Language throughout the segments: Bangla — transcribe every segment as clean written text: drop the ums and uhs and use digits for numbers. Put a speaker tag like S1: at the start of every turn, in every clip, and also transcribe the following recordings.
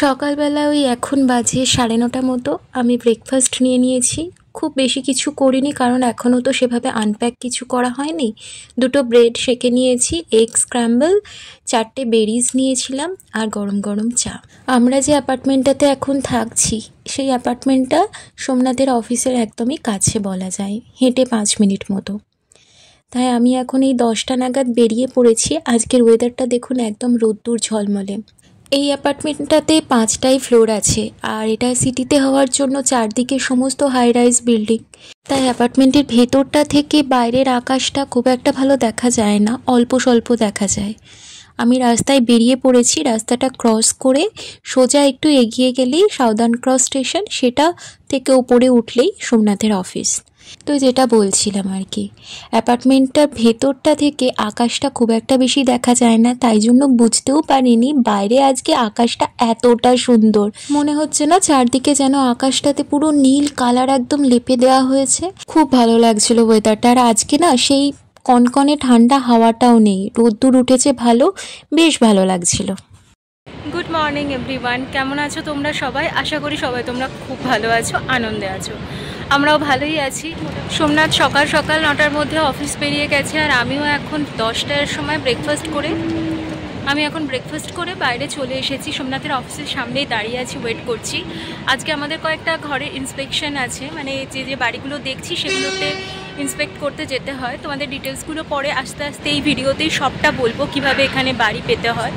S1: সকালবেলা ওই এখন বাজে 9:30 মতো আমি ব্রেকফাস্ট নিয়েছি। খুব বেশি কিছু করিনি, কারণ এখনও তো সেভাবে আনপ্যাক কিছু করা হয়নি। 2টো ব্রেড সেঁকে নিয়েছি, এগ স্ক্র্যাম্বল, 4টে বেরিজ নিয়েছিলাম আর গরম গরম চা। আমরা যে অ্যাপার্টমেন্টটাতে এখন থাকছি সেই অ্যাপার্টমেন্টটা সোমনাথের অফিসের একদমই কাছে বলা যায়, হেঁটে 5 মিনিট মতো। তাই আমি এখন এই 10টা নাগাদ বেরিয়ে পড়েছি। আজকের ওয়েদারটা দেখুন, একদম রোদ্দুর ঝলমলে। এই অ্যাপার্টমেন্টটাতে 5টাই ফ্লোর আছে, আর এটা সিটিতে হওয়ার জন্য চারদিকে সমস্ত হাই রাইজ বিল্ডিং। তাই অ্যাপার্টমেন্টের ভেতরটা থেকে বাইরের আকাশটা খুব একটা ভালো দেখা যায় না, অল্প স্বল্প দেখা যায়। আমি রাস্তায় বেরিয়ে পড়েছি। রাস্তাটা ক্রস করে সোজা একটু এগিয়ে গেলেই সাউদার্ন ক্রস স্টেশন, সেটা থেকে উপরে উঠলেই সোমনাথের অফিস। তো যেটা বলছিলাম আর কি, অ্যাপার্টমেন্টটার ভেতরটা থেকে আকাশটা খুব একটা বেশি দেখা যায় না, তাই জন্য বুঝতেও পারিনি বাইরে আজকে আকাশটা এতটা সুন্দর। মনে হচ্ছে না চারদিকে যেন আকাশটাতে পুরো নীল কালার একদম লেপে দেওয়া হয়েছে। খুব ভালো লাগছিল ওয়েদারটা। আর আজকে না সেই কনকনে ঠান্ডা হাওয়াটাও নেই, রোদ্দুর উঠেছে ভালো, বেশ ভালো লাগছিল।
S2: গুড মর্নিং এভরিওয়ান, কেমন আছো তোমরা সবাই? আশা করি সবাই তোমরা খুব ভালো আছো, আনন্দে আছো। আমরাও ভালোই আছি। সোমনাথ সকাল সকাল 9টার মধ্যে অফিস বেরিয়ে গেছে, আর আমিও এখন 10টার সময় ব্রেকফাস্ট করে বাইরে চলে এসেছি। সোমনাথের অফিসের সামনেই দাঁড়িয়ে আছি, ওয়েট করছি। আজকে আমাদের কয়েকটা ঘরের ইন্সপেকশন আছে, মানে যে বাড়িগুলো দেখছি সেগুলোতে ইন্সপেক্ট করতে যেতে হয়। তোমাদের ডিটেলসগুলো পরে আস্তে আস্তে এই ভিডিওতেই সবটা বলবো, কিভাবে এখানে বাড়ি পেতে হয়।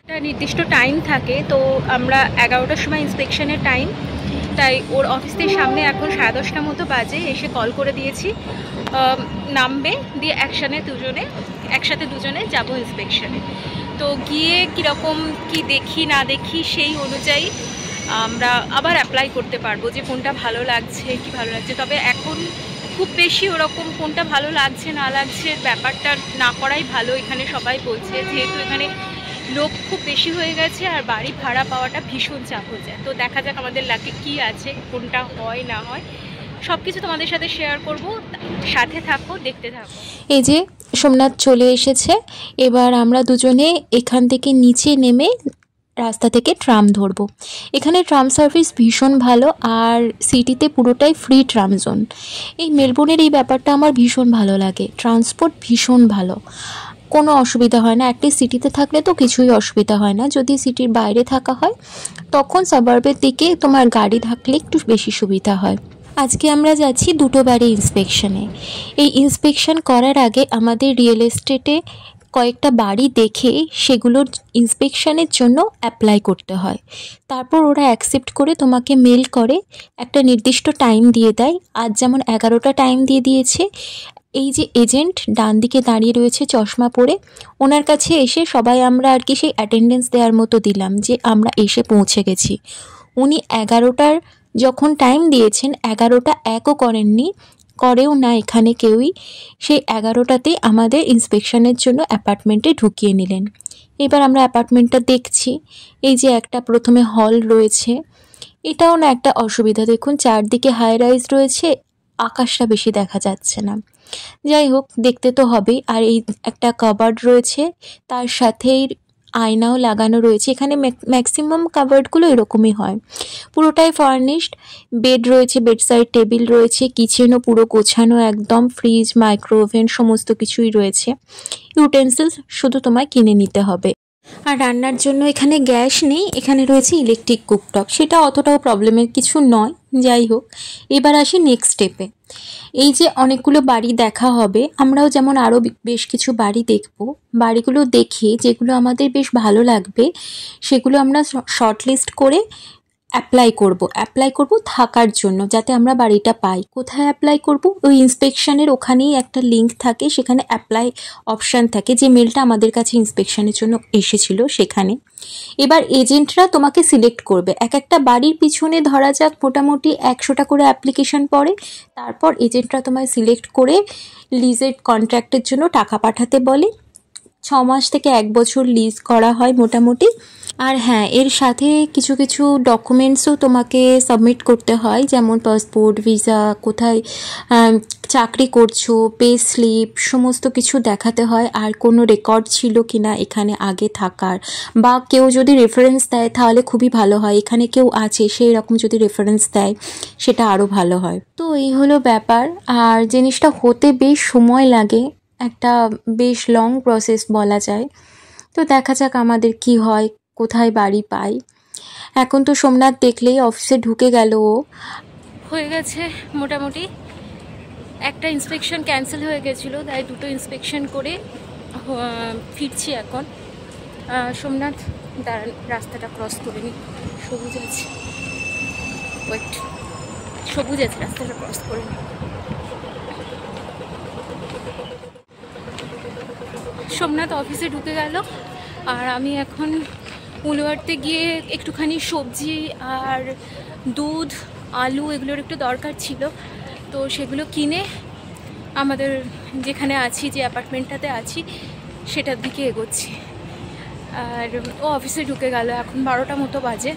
S2: একটা নির্দিষ্ট টাইম থাকে, তো আমরা 11টার সময় ইন্সপেকশনের টাইম, তাই ওর অফিসের সামনে এখন 10:30 মতো বাজে। এসে কল করে দিয়েছি, নামবে, দিয়ে একসাথে দুজনে যাব ইন্সপেকশনে। তো গিয়ে কীরকম কি দেখি না দেখি সেই অনুযায়ী আমরা আবার অ্যাপ্লাই করতে পারবো যে কোনটা ভালো লাগছে কি ভালো লাগছে। তবে এখন খুব বেশি ওরকম কোনটা ভালো লাগছে না লাগছে ব্যাপারটা না করাই ভালো, এখানে সবাই বলছে, যেহেতু এখানে লোক খুব বেশি হয়ে গেছে আর বাড়ি ভাড়া পাওয়াটা ভীষণ চাপ হয়ে যায়। তো দেখা যাক আমাদের লাকে কি আছে, কোনটা হয় না হয়, সব কিছু তোমাদের সাথে শেয়ার করব। সাথে থাকো, দেখতে থাকো।
S1: এই যে সোমনাথ চলে এসেছে। এবার আমরা দুজনে এখান থেকে নিচে নেমে রাস্তা থেকে ট্রাম ধরবো। এখানে ট্রাম সার্ভিস ভীষণ ভালো, আর সিটিতে পুরোটাই ফ্রি ট্রাম জোন। এই মেলবোর্নের এই ব্যাপারটা আমার ভীষণ ভালো লাগে, ট্রান্সপোর্ট ভীষণ ভালো, কোনো অসুবিধা হয় না। অ্যাটলিস্ট সিটিতে থাকলে তো কিছুই অসুবিধা হয় না। যদি সিটির বাইরে থাকা হয় তখন সাবার্বের দিকে তোমার গাড়ি থাকলে একটু বেশি সুবিধা হয়। আজকে আমরা যাচ্ছি 2টো বাড়ি ইন্সপেকশনে। এই ইন্সপেকশন করার আগে আমাদের রিয়েল এস্টেটে কয়েকটা বাড়ি দেখে সেগুলোর ইন্সপেকশনের জন্য অ্যাপ্লাই করতে হয়। তারপর ওরা অ্যাকসেপ্ট করে তোমাকে মেল করে, একটা নির্দিষ্ট টাইম দিয়ে দেয়। আজ যেমন 11টা টাইম দিয়ে দিয়েছে। এই যে এজেন্ট ডান দিকে দাঁড়িয়ে রয়েছে চশমা পরে, ওনার কাছে এসে সবাই আমরা আর কি সেই অ্যাটেন্ডেন্স দেওয়ার মতো দিলাম যে আমরা এসে পৌঁছে গেছি। উনি 11টার যখন টাইম দিয়েছেন, 11টা একও করেননি, করেও না এখানে কেউই। সেই 11টাতেই আমাদের ইন্সপেকশনের জন্য অ্যাপার্টমেন্টে ঢুকিয়ে নিলেন। এবার আমরা অ্যাপার্টমেন্টটা দেখছি। এই যে একটা প্রথমে হল রয়েছে, এটাও না একটা অসুবিধা। দেখুন চারদিকে হাই রাইজ রয়েছে, আকাশটা বেশি দেখা যাচ্ছে না। যাই হোক, দেখতে তো হবেই। আর এই একটা কাবার্ড রয়েছে, তার সাথেই আয়নাও লাগানো রয়েছে। এখানে ম্যাক্সিমাম কাবার্ডগুলো এরকমই হয়। পুরোটাই ফার্নিশড, বেড রয়েছে, বেডসাইড টেবিল রয়েছে, কিচেনও পুরো গোছানো একদম, ফ্রিজ, মাইক্রোওভেন সমস্ত কিছুই রয়েছে। ইউটেন্সিলস শুধু তোমায় কিনে নিতে হবে। আর রান্নার জন্য এখানে গ্যাস নেই, এখানে রয়েছে ইলেকট্রিক কুকটপ, সেটা অতটাও প্রবলেমের কিছু নয়। যাই হোক, এবার আসি নেক্সট স্টেপে। এই যে অনেকগুলো বাড়ি দেখা হবে, আমরাও যেমন আরও বেশ কিছু বাড়ি দেখব। বাড়িগুলো দেখে যেগুলো আমাদের বেশ ভালো লাগবে সেগুলো আমরা শর্টলিস্ট করে অ্যাপ্লাই করব থাকার জন্য, যাতে আমরা বাড়িটা পাই। কোথায় অ্যাপ্লাই করব? ওই ইন্সপেকশনের ওখানেই একটা লিঙ্ক থাকে, সেখানে অ্যাপ্লাই অপশান থাকে, যে মেলটা আমাদের কাছে ইন্সপেকশনের জন্য এসেছিল সেখানে। এবার এজেন্টরা তোমাকে সিলেক্ট করবে। একটা বাড়ির পিছনে ধরা যাক মোটামুটি 100টা করে অ্যাপ্লিকেশন পড়ে। তারপর এজেন্টরা তোমায় সিলেক্ট করে লিজের কন্ট্রাক্টের জন্য টাকা পাঠাতে বলে। 6 মাস থেকে 1 বছর লিজ করা হয় মোটামুটি। আর হ্যাঁ, এর সাথে কিছু কিছু ডকুমেন্টসও তোমাকে সাবমিট করতে হয়, যেমন পাসপোর্ট, ভিসা, কোথায় চাকরি করছো, পে স্লিপ, সমস্ত কিছু দেখাতে হয়। আর কোনো রেকর্ড ছিল কিনা এখানে আগে থাকার, বা কেউ যদি রেফারেন্স দেয় তাহলে খুবই ভালো হয়। এখানে কেউ আছে সেই রকম যদি রেফারেন্স দেয় সেটা আরও ভালো হয়। তো এই হলো ব্যাপার। আর জিনিসটা হতে বেশ সময় লাগে, একটা বেশ লং প্রসেস বলা যায়। তো দেখা যাক আমাদের কি হয়, কোথায় বাড়ি পাই। এখন তো সোমনাথ দেখলেই অফিসে ঢুকে গেল ও।
S2: হয়ে গেছে মোটামুটি। একটা ইন্সপেকশন ক্যান্সেল হয়ে গেছিলো, তাই দুটো ইন্সপেকশন করে ফিরছি এখন। সোমনাথ দাঁড়ান, রাস্তাটা ক্রস করে নি, সবুজ আছে, ওয়েট, সবুজ আছে, রাস্তাটা ক্রস করে নি। সোমনাথ অফিসে ঢুকে গেল, আর আমি এখন উলুয়ারতে গিয়ে একটুখানি সবজি আর দুধ, আলু এগুলোর একটু দরকার ছিল, তো সেগুলো কিনে আমাদের যেখানে আছি, যে অ্যাপার্টমেন্টটাতে আছি, সেটার দিকে এগোচ্ছি। আর ও অফিসে ঢুকে গেল, এখন 12টা মতো বাজে।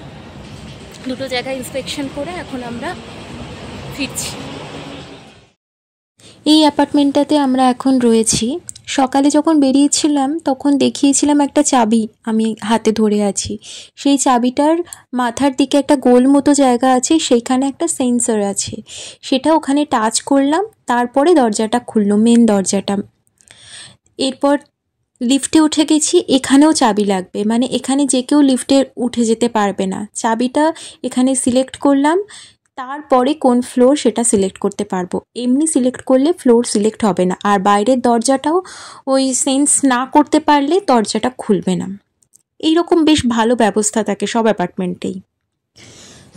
S2: দুটো জায়গায় ইন্সপেকশন করে এখন আমরা ফিরছি।
S1: এই অ্যাপার্টমেন্টটাতে আমরা এখন রয়েছি। সকালে যখন বেরিয়েছিলাম তখন দেখিয়েছিলাম একটা চাবি আমি হাতে ধরে আছি। সেই চাবিটার মাথার দিকে একটা গোল মতো জায়গা আছে, সেইখানে একটা সেন্সর আছে, সেটা ওখানে টাচ করলাম, তারপরে দরজাটা খুললো, মেন দরজাটা। এরপর লিফটে উঠে গেছি, এখানেও চাবি লাগবে, মানে এখানে যে কেউ লিফটে উঠে যেতে পারবে না। চাবিটা এখানে সিলেক্ট করলাম, তারপরে কোন ফ্লোর সেটা সিলেক্ট করতে পারবো। এমনি সিলেক্ট করলে ফ্লোর সিলেক্ট হবে না। আর বাইরের দরজাটাও ওই সেন্স না করতে পারলে দরজাটা খুলবে না। এইরকম বেশ ভালো ব্যবস্থা থাকে সব অ্যাপার্টমেন্টেই।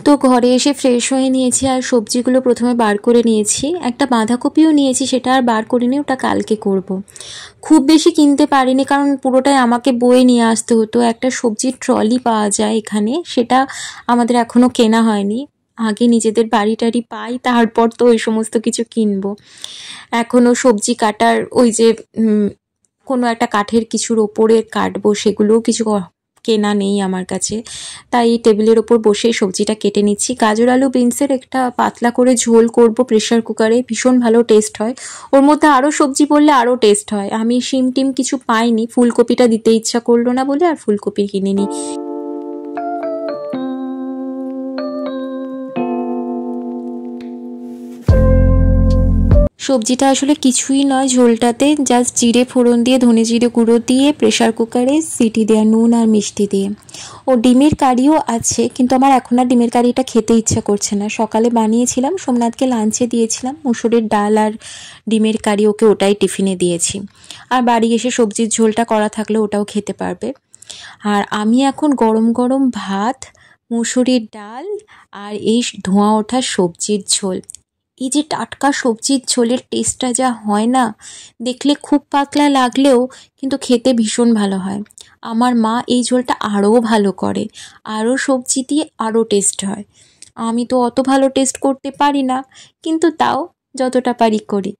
S1: তো ঘরে এসে ফ্রেশ হয়ে নিয়েছি, আর সবজিগুলো প্রথমে বার করে নিয়েছি। একটা বাঁধাকপিও নিয়েছি, সেটা আর বার করিনি, ওটা কালকে করব। খুব বেশি কিনতে পারিনি, কারণ পুরোটাই আমাকে বয়ে নিয়ে আসতে হতো। একটা সবজির ট্রলি পাওয়া যায় এখানে, সেটা আমাদের এখনও কেনা হয়নি। আগে নিজেদের বাড়ি টাড়ি পাই, তারপর তো ওই সমস্ত কিছু কিনবো। এখনও সবজি কাটার ওই যে কোনো একটা কাঠের কিছুর ওপরে কাটবো, সেগুলোও কিছু কেনা নেই আমার কাছে। তাই টেবিলের ওপর বসে সবজিটা কেটে নিচ্ছি। গাজর আলু বিনসের একটা পাতলা করে ঝোল করব প্রেশার কুকারে, ভীষণ ভালো টেস্ট হয়। ওর মধ্যে আরও সবজি পড়লে আরও টেস্ট হয়। আমি শিম টিম কিছু পাইনি, ফুলকপিটা দিতে ইচ্ছা করলো না বলে আর ফুলকপি কিনে নিই। সবজিটা আসলে কিছুই নয়, ঝোলটাতে জাস্ট জিরে ফোড়ন দিয়ে, ধনে জিরে গুঁড়ো দিয়ে প্রেশার কুকারে সিটি দেওয়া, নুন আর মিষ্টি দিয়ে। ও ডিমের কারিও আছে, কিন্তু আমার এখন আর ডিমের কারিটা খেতে ইচ্ছা করছে না। সকালে বানিয়েছিলাম, সোমনাথকে লাঞ্চে দিয়েছিলাম, মুসুরির ডাল আর ডিমের কারি, ওকে ওটাই টিফিনে দিয়েছি। আর বাড়ি এসে সবজির ঝোলটা করা থাকলে ওটাও খেতে পারবে। আর আমি এখন গরম গরম ভাত, মুসুরির ডাল আর এই ধোঁয়া ওঠা সবজির ঝোল। এই যে টাটকা সবজির ঝোলের টেস্টটা যা হয় না, দেখলে খুব পাতলা লাগলেও কিন্তু খেতে ভীষণ ভালো হয়। আমার মা এই ঝোলটা আরও ভালো করে, আরও সবজি দিয়ে আরও টেস্ট হয়। আমি তো অত ভালো টেস্ট করতে পারি না, কিন্তু তাও যতটা পারি করি।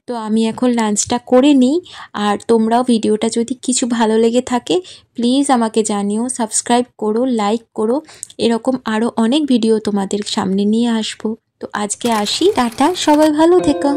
S1: তো আমি এখন লাঞ্চটা করে নিই। আর তোমরাও ভিডিওটা যদি কিছু ভালো লেগে থাকে প্লিজ আমাকে জানিও, সাবস্ক্রাইব করো, লাইক করো। এরকম আরও অনেক ভিডিও তোমাদের সামনে নিয়ে আসবো। তো আজকে আসি, টাটা, সবাই ভালো থেকো।